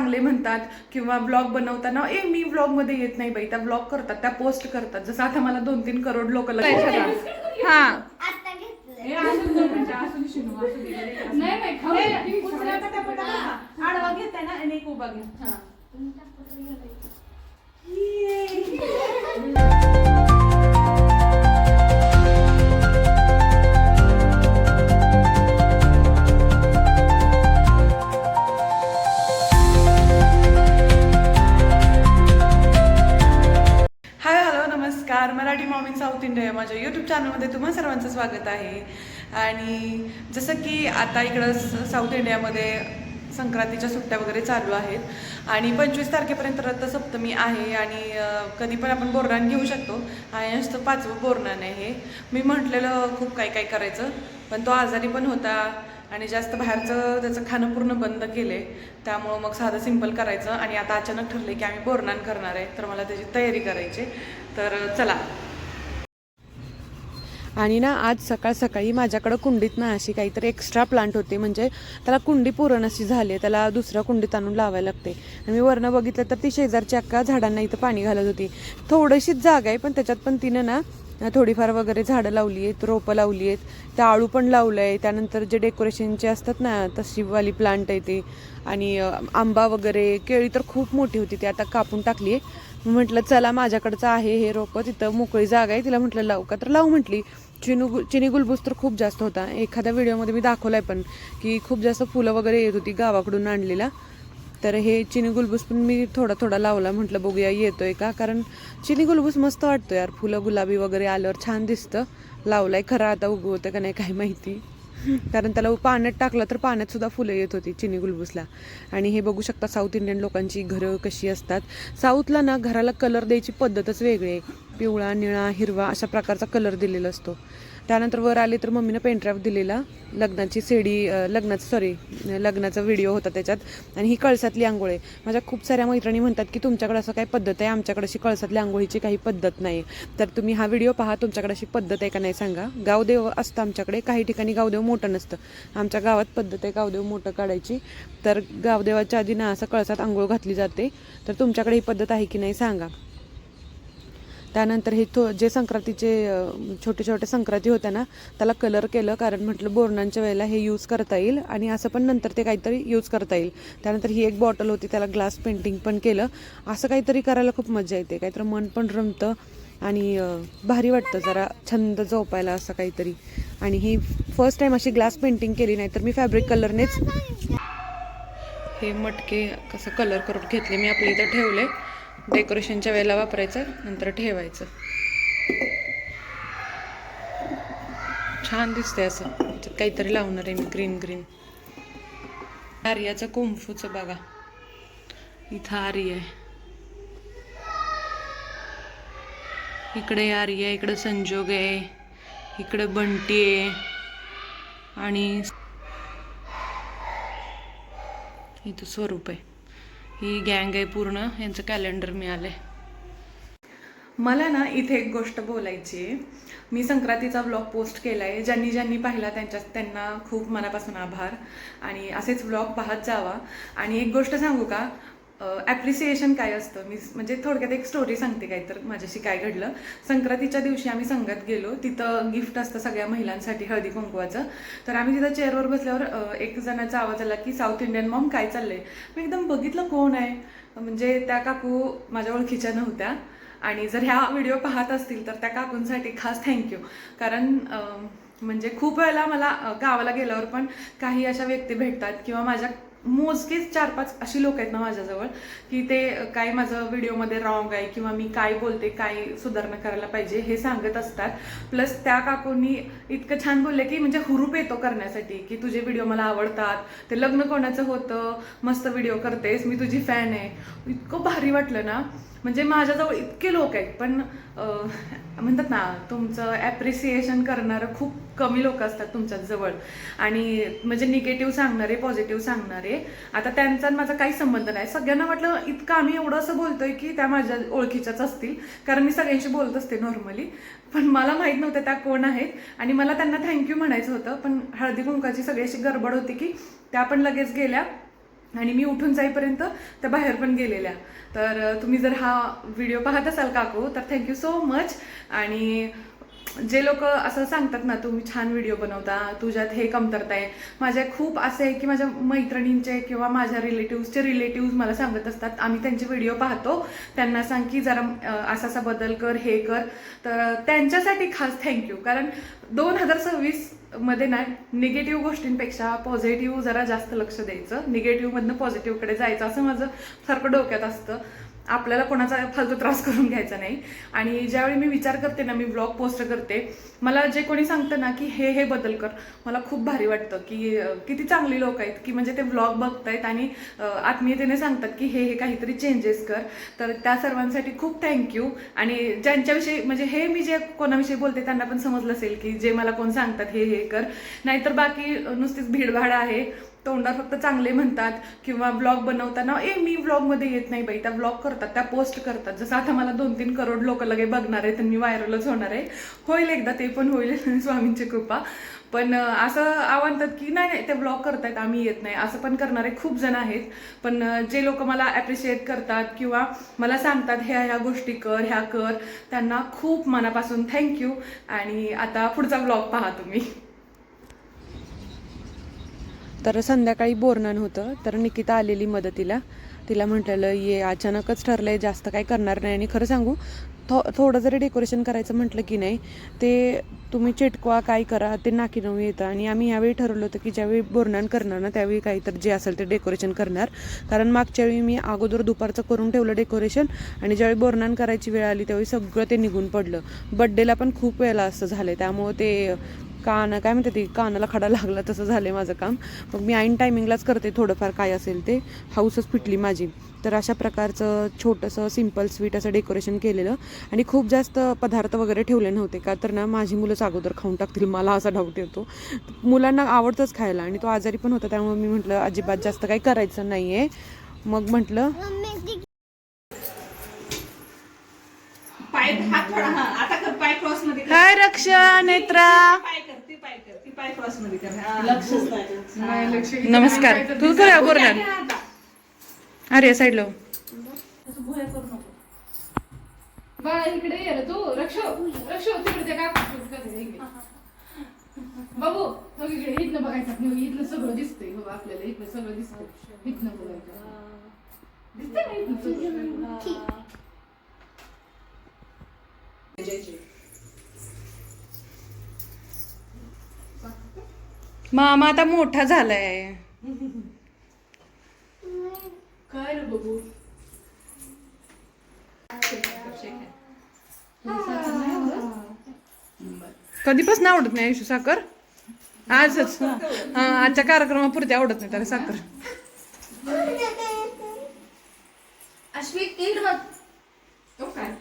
चांगले म्हणतात किंवा ब्लॉग बनवताना मी ब्लॉगमध्ये येत नाही बाई, त्या ब्लॉग करतात, त्या पोस्ट करतात. जसं आता मला 2-3 करोड लोक हा आडवा घेताय ना आणि एक उभा घ्या. नमस्कार, Marathi mom in south India माझ्या यूट्यूब चॅनलमध्ये तुम्हा सर्वांचं स्वागत आहे. आणि जसं की आता इकडं साऊथ इंडियामध्ये संक्रांतीच्या सुट्ट्या वगैरे चालू आहेत आणि 25 तारखेपर्यंत रथसप्तमी आहे आणि कधी पण आपण बोरनान घेऊ शकतो. आणि नुसतं 5वं बोरनान आहे हे. मी म्हटलेलं खूप काय काय करायचं, पण तो आजारी पण होता आणि जास्त बाहेरचं त्याचं खाणं पूर्ण बंद केले. त्यामुळं मग साधं सिंपल करायचं आणि आता अचानक ठरले की आम्ही बोरनान करणार आहे, तर मला त्याची तयारी करायची. तर चला. आणि ना आज सकाळ सकाळी माझ्याकडं कुंडीत ना अशी काहीतरी एक्स्ट्रा प्लांट होते, म्हणजे त्याला कुंडी पुरण अशी झाली, त्याला दुसऱ्या कुंडीत आणून लावायला लागते. आणि मी वरनं बघितलं तर ती शेजारची अक्का झाडांना इथं पाणी घालत होती. थोडीशीच जागा आहे, पण त्याच्यात पण तिनं ना थोडीफार वगैरे झाडं लावली आहेत, रोपं लावली आहेत, त्या आळू पण लावलं आहे. त्यानंतर जे डेकोरेशनचे असतात ना तशीवाली प्लांट आहे ते, आणि आंबा वगैरे, केळी तर खूप मोठी होती, ती आता कापून टाकली आहे. म्हटलं चला माझ्याकडचं आहे हे रोपं, तिथं मोकळी जागा आहे, तिला म्हटलं लावू का, तर लावू म्हटली. चिनी गुलबूस तर खूप जास्त होता. एखाद्या व्हिडिओमध्ये मी दाखवलाय पण की खूप जास्त फुलं वगैरे येत होती गावाकडून आणलेला. तर हे चिनी गुलबूस पण मी थोडा थोडा लावला, म्हटलं बघूया येतोय का, कारण चिनी गुलबूस मस्त वाटतो यार, फुलं गुलाबी वगैरे आल्यावर छान दिसतं. लावलाय खरं, आता उगवतं का नाही काय माहिती, कारण त्याला पाण्यात टाकलं तर पाण्यात सुद्धा फुलं येत होती चिनी गुलबूसला. आणि हे बघू शकता साऊथ इंडियन लोकांची घरं कशी असतात. साऊथला ना घराला कलर द्यायची पद्धतच वेगळी आहे. पिवळा, निळा, हिरवा अशा प्रकारचा कलर दिलेला असतो. त्यानंतर वर आले तर मम्मीनं पेनड्राईव्ह दिलेला, लग्नाची लग्नाचा व्हिडिओ होता त्याच्यात. आणि ही कळसातली आंघोळ आहे. माझ्या खूप साऱ्या मैत्रिणी म्हणतात की तुमच्याकडे असं काही पद्धत आहे, आमच्याकडे अशी कळसातल्या आंघोळीची काही पद्धत नाही. तर तुम्ही हा व्हिडिओ पहा, तुमच्याकडे अशी पद्धत आहे का नाही सांगा. गावदेव असतं आमच्याकडे, काही ठिकाणी गावदेव मोठं नसतं. आमच्या गावात पद्धत आहे गावदेव मोठं काढायची. तर गावदेवाच्या आधी ना असं कळसात आंघोळ घातली जाते. तर तुमच्याकडे ही पद्धत आहे की नाही सांगा. त्यानंतर हे जे संक्रांतीचे छोटे छोटे संक्रांती होत्या ना त्याला कलर केलं, कारण म्हटलं बोरनांच्या वेळेला हे यूज करता येईल आणि असं पण नंतर ते काहीतरी यूज करता येईल. त्यानंतर ही एक बॉटल होती, त्याला ग्लास पेंटिंग पण केलं. असं काहीतरी करायला खूप मजा येते, काहीतरी मन पण रमतं आणि भारी वाटतं, जरा छंद जोपायला असं काहीतरी. आणि ही फर्स्ट टाईम अशी ग्लास पेंटिंग केली, नाही तर मी फॅब्रिक कलरनेच हे मटके कसं कलर करून घेतले. मी आपल्या इथं ठेवले, डेकोरेशनच्या वेळेला वापरायचं, नंतर ठेवायचं. छान दिसते असं. काहीतरी लावणार आहे मी ग्रीन ग्रीन. आर्याचं कुंफूचं बघा, इथं आर्य आहे, इकडे आर्य आहे, इकडे संजोग आहे, इकडे बंटी आहे आणि इथं स्वरूप आहे. ही गँग आहे पूर्ण, यांचं कॅलेंडर मिळालंय मला. ना इथे एक गोष्ट बोलायची आहे. मी संक्रांतीचा ब्लॉग पोस्ट केला आहे, ज्यांनी ज्यांनी पाहिला त्यांना खूप मनापासून आभार. आणि असेच ब्लॉग पाहत जावा. आणि एक गोष्ट सांगू का, ॲप्रिसिएशन काय असतं, मी म्हणजे थोडक्यात एक स्टोरी सांगते काय तर माझ्याशी काय घडलं. संक्रांतीच्या दिवशी आम्ही संगत गेलो, तिथं गिफ्ट असतं सगळ्या महिलांसाठी हळदी कुंकवाचं. तर आम्ही तिथं चेअरवर बसल्यावर एक जणाचा आवाज आला की साऊथ इंडियन मॉम काय चाललंय. मी एकदम बघितलं कोण आहे, म्हणजे त्या काकू माझ्या ओळखीच्या नव्हत्या. आणि जर ह्या व्हिडिओ पाहत असतील तर त्या काकूंसाठी खास थँक्यू. कारण म्हणजे खूप वेळेला मला गावाला गेल्यावर पण काही अशा व्यक्ती भेटतात किंवा माझ्या मोजकीच 4-5 अशी लोक आहेत ना माझ्याजवळ की ते काय माझं व्हिडिओमध्ये रॉंग आहे किंवा मी काय बोलते, काय सुधारणा करायला पाहिजे हे सांगत असतात. प्लस त्या काकूंनी इतकं छान बोलले की म्हणजे हुरूप येतो करण्यासाठी की तुझे व्हिडिओ मला आवडतात, ते लग्न कोणाचं होतं, मस्त व्हिडिओ करतेस, मी तुझी फॅन आहे. इतकं भारी वाटलं ना. म्हणजे माझ्याजवळ इतके लोक आहेत, पण म्हणतात ना तुमचं ॲप्रिसिएशन करणारं खूप कमी लोक असतात तुमच्याजवळ. आणि म्हणजे निगेटिव्ह सांगणारे, पॉझिटिव्ह सांगणारे. आता त्यांचा माझा काही संबंध नाही. सगळ्यांना वाटलं इतकं आम्ही एवढं असं बोलतोय की त्या माझ्या ओळखीच्याच असतील, कारण मी सगळ्यांशी बोलत असते नॉर्मली. पण मला माहीत नव्हतं त्या कोण आहेत आणि मला त्यांना थँक्यू म्हणायचं होतं. पण हळदी कुंकाची सगळी अशी गडबड होती की त्या पण लगेच गेल्या आणि मी उठून जाईपर्यंत त्या बाहेर पण गेलेल्या. तर तुम्ही जर हा व्हिडिओ पाहत असाल काकू तर थँक्यू सो मच. आणि जे लोक असं सांगतात ना, तुम्ही छान व्हिडिओ बनवता, तुझ्यात हे कमतरता आहे, माझ्या खूप असे आहे की माझ्या मैत्रिणींचे किंवा माझ्या रिलेटिव्ह मला सांगत असतात, आम्ही त्यांचे व्हिडिओ पाहतो, त्यांना सांग की जरा असा बदल कर, हे कर. तर त्यांच्यासाठी खास थँक्यू. कारण 2026 मध्ये ना निगेटिव्ह गोष्टींपेक्षा पॉझिटिव्ह जरा जास्त लक्ष द्यायचं, निगेटिव्हमधनं पॉझिटिव्हकडे जायचं, असं माझं सारखं डोक्यात असतं. आपल्याला कोणाचा फालतू त्रास करून घ्यायचा नाही. आणि ज्यावेळी मी विचार करते ना, मी ब्लॉग पोस्ट करते, मला जे कोणी सांगतं ना की हे बदल कर, मला खूप भारी वाटतं की किती चांगली लोक आहेत की म्हणजे ते ब्लॉग बघतायत आणि आत्मीयतेने सांगतात की हे काहीतरी चेंजेस कर. तर त्या सर्वांसाठी खूप थँक्यू. आणि ज्यांच्याविषयी म्हणजे हे मी जे कोणाविषयी बोलते त्यांना पण समजलं असेल की जे मला कोण सांगतात हे कर, नाहीतर बाकी नुसतीच भीडभाड आहे, तोंडात फक्त चांगले म्हणतात. किंवा ब्लॉग बनवताना मी ब्लॉगमध्ये येत नाही बाई, त्या ब्लॉग करतात, त्या पोस्ट करतात. जसं आता मला 2-3 करोड लोक लगे बघणार आहेत आणि मी व्हायरलच होणार आहे. होईल एकदा, ते पण होईल स्वामींची कृपा. पण असं आवडतात की नाही ते ब्लॉग करतायत, आम्ही येत नाही, असं पण करणारे खूप जण आहेत. पण जे लोक मला ॲप्रिशिएट करतात किंवा मला सांगतात ह्या गोष्टी कर, ह्या कर, त्यांना खूप मनापासून थँक्यू. आणि आता पुढचा ब्लॉग पहा तुम्ही. तर संध्याकाळी बोरनान होतं, तर निकिता आलेली मदतीला. तिला म्हटलेलं ये, अचानकच ठरलंय, जास्त काय करणार नाही. आणि खरं सांगू, थोडं जरी डेकोरेशन करायचं म्हटलं की नाही, ते तुम्ही चिटकवा, काय करा, ते नाकी नऊ येतं. आणि आम्ही यावेळी ठरवलं होतं की ज्यावेळी बोरनान करणार ना, त्यावेळी काहीतरी जे असेल ते डेकोरेशन करणार. कारण मागच्या वेळी मी अगोदर दुपारचं करून ठेवलं डेकोरेशन, आणि ज्यावेळी बोरनान करायची वेळ आली त्यावेळी सगळं ते निघून पडलं. बड्डेला पण खूप वेळेला असं झालं, त्यामुळं ते काय म्हणते ती, कानाला खडा लागला तसं झालं माझं काम. मग मी ऐन टायमिंगलाच करते थोडंफार काय असेल ते, हाऊसच फिटली माझी. तर अशा प्रकारचं छोटंसं सिम्पल स्वीट असं डेकोरेशन केलेलं. आणि खूप जास्त पदार्थ वगैरे ठेवले नव्हते, का तर ना माझी मुलंच अगोदर खाऊन टाकतील, मला असा डाऊट येतो. मुलांना आवडतंच खायला, आणि तो आजारी पण होता, त्यामुळे मी म्हटलं अजिबात जास्त काही करायचं नाही आहे. मग म्हटलं हात थोडा, आता कर पाय क्रॉस मध्ये, हाय रक्षा, नेत्रा, पाय क्रॉस मध्ये कर. नमस्कार. तू करा बोरनान. अरे साईडला बाळा इकडे ये रे तू. रक्षो तिकडे ते काय बाबू, तो इकडे इथनं बघायचं, इथलं सगळं दिसतंय. हो आपल्याला इथलं सगळं दिसतंय, इथनं बघायचं, दिसतंय ना इथनं सगळं. मामा आता मोठा झालाय. काय रे बघू, कधीपासून आवडत नाही आयुष्य साखर, आजच आजच्या कार्यक्रमापुरती आवडत नाही त्याला साखर. अश्विक इकडे बघ. तो काय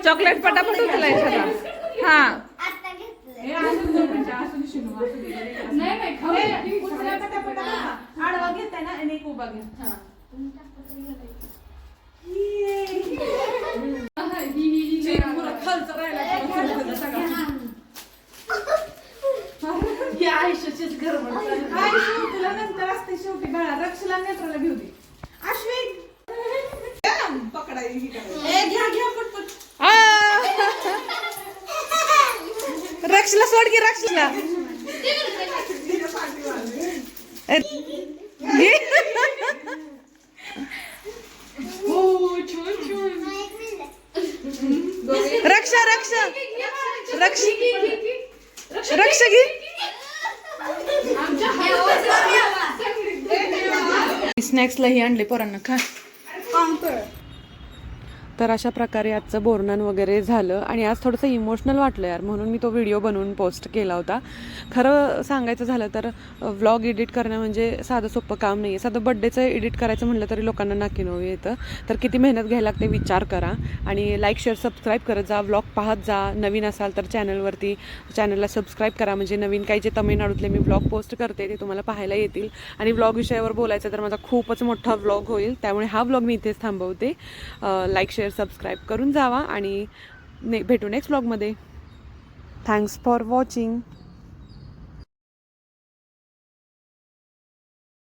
चॉकलेट पटापट उचलायचं. हा नाही आडवा घेताय ना आणि एक उभा घ्या. आयुष्याचीच गरबड. तुला नंतर असते शेवटी बाळा. रक्षला नेत्राला घेऊ दे. अश्विक रक्षला सोड की, रक्षला रक्षा रक्षा रक्षा रक्षा घे. स्नॅक्सलाही आणले पोरांना खा. तर अशा प्रकारे आजचं बोरनन वगैरे झालं आणि आज थोडंसं इमोशनल वाटलं यार, म्हणून मी तो व्हिडिओ बनवून पोस्ट केला होता. खरं सांगायचं झालं तर व्लॉग एडिट करणं म्हणजे साधं सोपं काम नाही आहे. साधं बड्डेचं एडिट करायचं म्हटलं तरी लोकांना नाकी नऊ येतं. तर किती मेहनत घ्यायला लागते विचार करा. आणि लाईक शेअर सबस्क्राईब करत जा, व्लॉग पाहत जा. नवीन असाल तर चॅनलला सबस्क्राईब करा, म्हणजे नवीन काही जे तमिळनाडूतले मी व्लॉग पोस्ट करते ते तुम्हाला पाहायला येतील. आणि व्लॉग विषयावर बोलायचं तर माझा खूपच मोठा व्लॉग होईल, त्यामुळे हा व्लॉग मी इथेच थांबवते. लाईक शेअर सबस्क्राईब करून जावा आणि भेटू नेक्स्ट व्लॉगमध्ये. Thanks for watching.